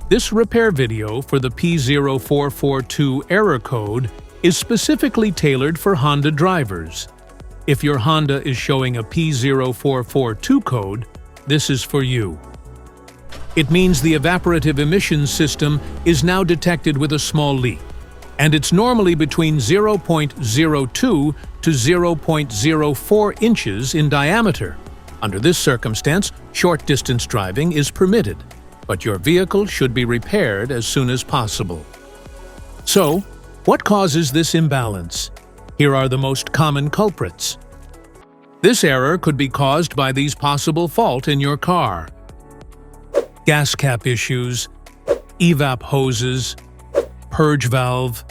This repair video for the P0442 error code is specifically tailored for Honda drivers. If your Honda is showing a P0442 code, this is for you. It means the evaporative emission system is now detected with a small leak, and it's normally between 0.02 to 0.04 inches in diameter. Under this circumstance, short-distance driving is permitted, but your vehicle should be repaired as soon as possible. So, what causes this imbalance? Here are the most common culprits. This error could be caused by these possible faults in your car: gas cap issues, EVAP hoses, purge valve,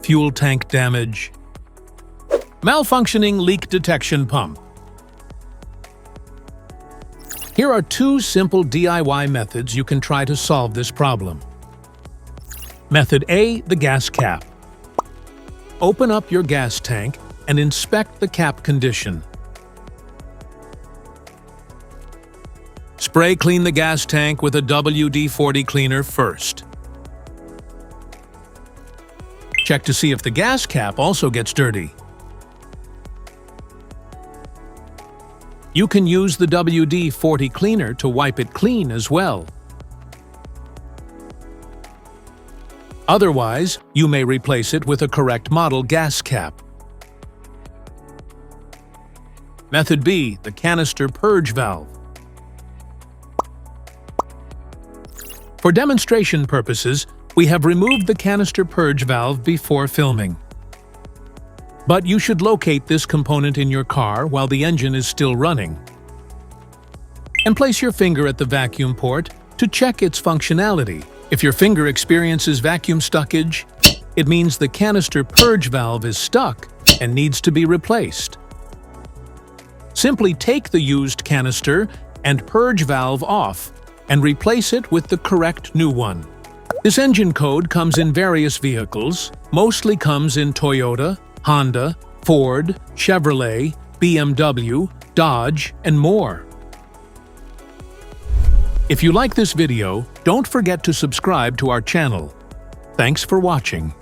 fuel tank damage, malfunctioning leak detection pump. Here are two simple DIY methods you can try to solve this problem. Method A, the gas cap. Open up your gas tank and inspect the cap condition. Spray clean the gas tank with a WD-40 cleaner first. Check to see if the gas cap also gets dirty. You can use the WD-40 cleaner to wipe it clean as well. Otherwise, you may replace it with a correct model gas cap. Method B, the canister purge valve. For demonstration purposes, we have removed the canister purge valve before filming. But you should locate this component in your car while the engine is still running. And place your finger at the vacuum port to check its functionality. If your finger experiences vacuum stuckage, it means the canister purge valve is stuck and needs to be replaced. Simply take the used canister and purge valve off and replace it with the correct new one. This engine code comes in various vehicles, mostly comes in Toyota, Honda, Ford, Chevrolet, BMW, Dodge, and more. If you like this video, don't forget to subscribe to our channel. Thanks for watching.